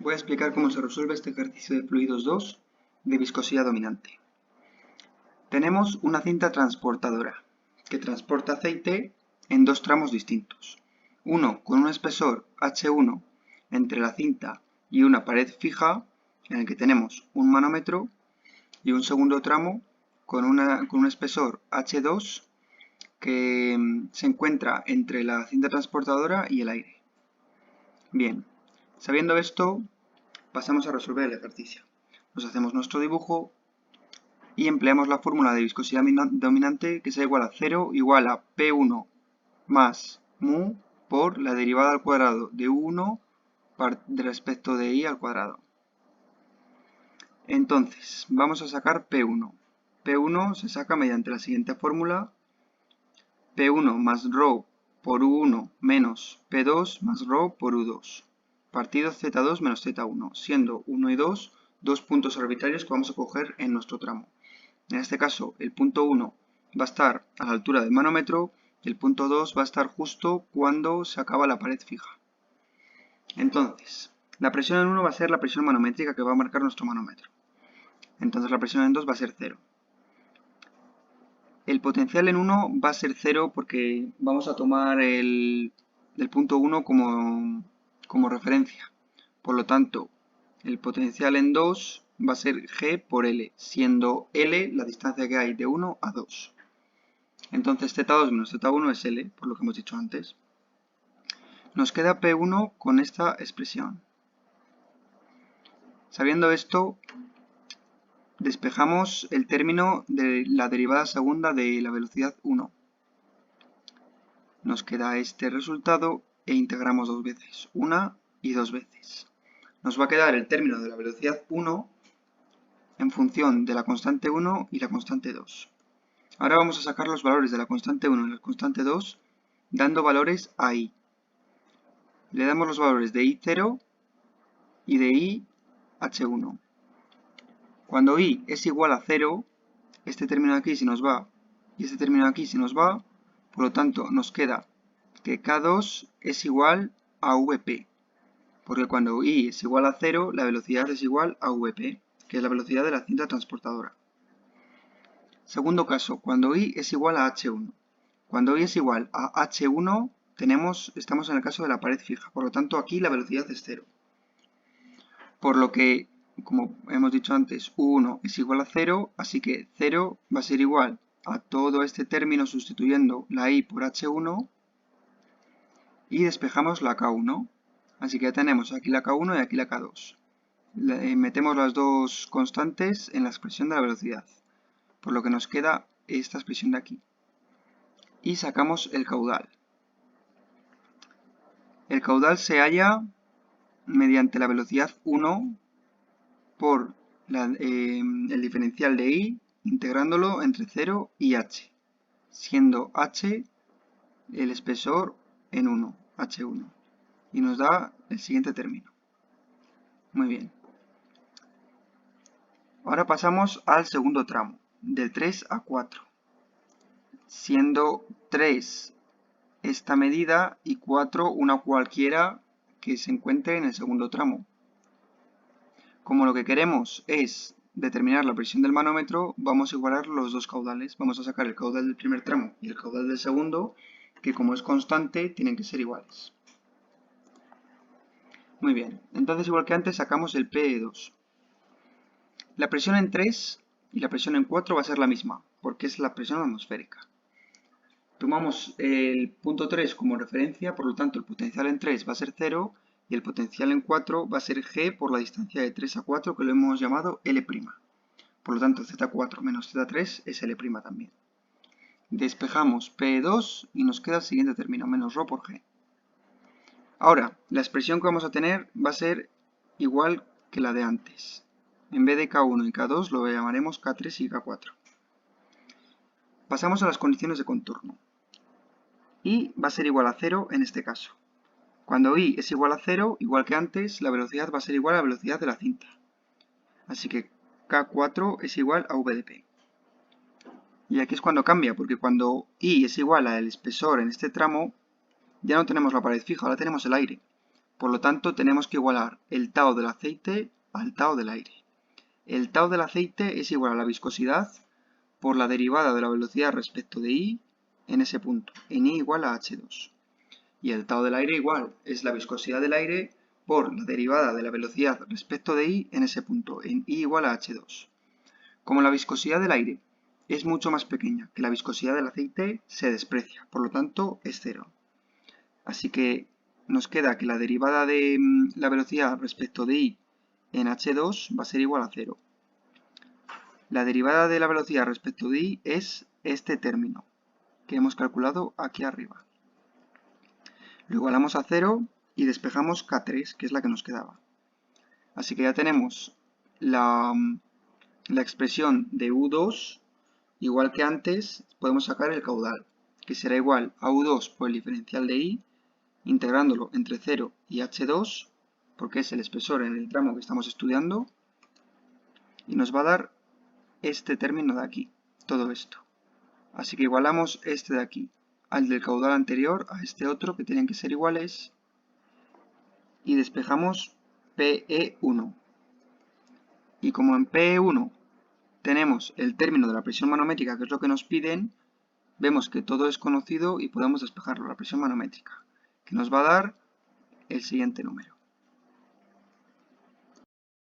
Voy a explicar cómo se resuelve este ejercicio de fluidos 2 de viscosidad dominante. Tenemos una cinta transportadora que transporta aceite en dos tramos distintos. Uno con un espesor H1 entre la cinta y una pared fija en el que tenemos un manómetro, y un segundo tramo con un espesor H2 que se encuentra entre la cinta transportadora y el aire. Bien, sabiendo esto, pasamos a resolver el ejercicio. Nos hacemos nuestro dibujo y empleamos la fórmula de viscosidad dominante, que es igual a 0 igual a P1 más mu por la derivada al cuadrado de U1 respecto de I al cuadrado. Entonces, vamos a sacar P1. P1 se saca mediante la siguiente fórmula: P1 más ρ por U1 menos P2 más ρ por U2, partido Z2 menos Z1, siendo 1 y 2 dos puntos arbitrarios que vamos a coger en nuestro tramo. En este caso, el punto 1 va a estar a la altura del manómetro y el punto 2 va a estar justo cuando se acaba la pared fija. Entonces, la presión en 1 va a ser la presión manométrica que va a marcar nuestro manómetro. Entonces la presión en 2 va a ser 0. El potencial en 1 va a ser 0 porque vamos a tomar el punto 1 como referencia. Por lo tanto, el potencial en 2 va a ser G por L, siendo L la distancia que hay de 1 a 2. Entonces Z2 menos Z1 es L, por lo que hemos dicho antes. Nos queda P1 con esta expresión. Sabiendo esto, despejamos el término de la derivada segunda de la velocidad 1. Nos queda este resultado e integramos dos veces, una y dos veces. Nos va a quedar el término de la velocidad 1 en función de la constante 1 y la constante 2. Ahora vamos a sacar los valores de la constante 1 y la constante 2 dando valores a i. Le damos los valores de i0 y de iH1. Cuando i es igual a 0, este término de aquí se nos va y este término de aquí se nos va, por lo tanto nos queda que K2 es igual a Vp, porque cuando i es igual a 0, la velocidad es igual a Vp, que es la velocidad de la cinta transportadora. Segundo caso, cuando i es igual a H1. Cuando i es igual a H1, estamos en el caso de la pared fija, por lo tanto aquí la velocidad es 0. Por lo que, como hemos dicho antes, U1 es igual a 0, así que 0 va a ser igual a todo este término sustituyendo la i por H1 y despejamos la K1. Así que ya tenemos aquí la K1 y aquí la K2. Metemos las dos constantes en la expresión de la velocidad, por lo que nos queda esta expresión de aquí. Y sacamos el caudal. El caudal se halla mediante la velocidad 1 por el diferencial de i, integrándolo entre 0 y h, siendo h el espesor en 1, h1. Y nos da el siguiente término. Muy bien. Ahora pasamos al segundo tramo, del 3 a 4, siendo 3 esta medida y 4 una cualquiera que se encuentre en el segundo tramo. Como lo que queremos es determinar la presión del manómetro, vamos a igualar los dos caudales. Vamos a sacar el caudal del primer tramo y el caudal del segundo, que como es constante, tienen que ser iguales. Muy bien, entonces igual que antes sacamos el P2. La presión en 3 y la presión en 4 va a ser la misma, porque es la presión atmosférica. Tomamos el punto 3 como referencia, por lo tanto el potencial en 3 va a ser 0 y el potencial en 4 va a ser G por la distancia de 3 a 4, que lo hemos llamado L'. Por lo tanto Z4 menos Z3 es L' también. Despejamos P2 y nos queda el siguiente término, menos ρ por G. Ahora, la expresión que vamos a tener va a ser igual que la de antes. En vez de K1 y K2 lo llamaremos K3 y K4. Pasamos a las condiciones de contorno. I va a ser igual a 0 en este caso. Cuando i es igual a 0, igual que antes, la velocidad va a ser igual a la velocidad de la cinta. Así que K4 es igual a V de P. Y aquí es cuando cambia, porque cuando i es igual al espesor en este tramo, ya no tenemos la pared fija, ahora tenemos el aire. Por lo tanto, tenemos que igualar el tau del aceite al tau del aire. El tau del aceite es igual a la viscosidad por la derivada de la velocidad respecto de I en ese punto, en I igual a H2. Y el tau del aire igual, es la viscosidad del aire por la derivada de la velocidad respecto de I en ese punto, en I igual a H2. Como la viscosidad del aire es mucho más pequeña que la viscosidad del aceite, se desprecia, por lo tanto es cero. Así que nos queda que la derivada de la velocidad respecto de I en H2 va a ser igual a 0. La derivada de la velocidad respecto de I es este término que hemos calculado aquí arriba. Lo igualamos a 0 y despejamos K3, que es la que nos quedaba. Así que ya tenemos la expresión de U2, igual que antes, podemos sacar el caudal, que será igual a U2 por el diferencial de I, integrándolo entre 0 y H2, porque es el espesor en el tramo que estamos estudiando, y nos va a dar este término de aquí, todo esto. Así que igualamos este de aquí al del caudal anterior, a este otro, que tienen que ser iguales, y despejamos PE1. Y como en PE1 tenemos el término de la presión manométrica, que es lo que nos piden, vemos que todo es conocido y podemos despejarlo, la presión manométrica, que nos va a dar el siguiente número.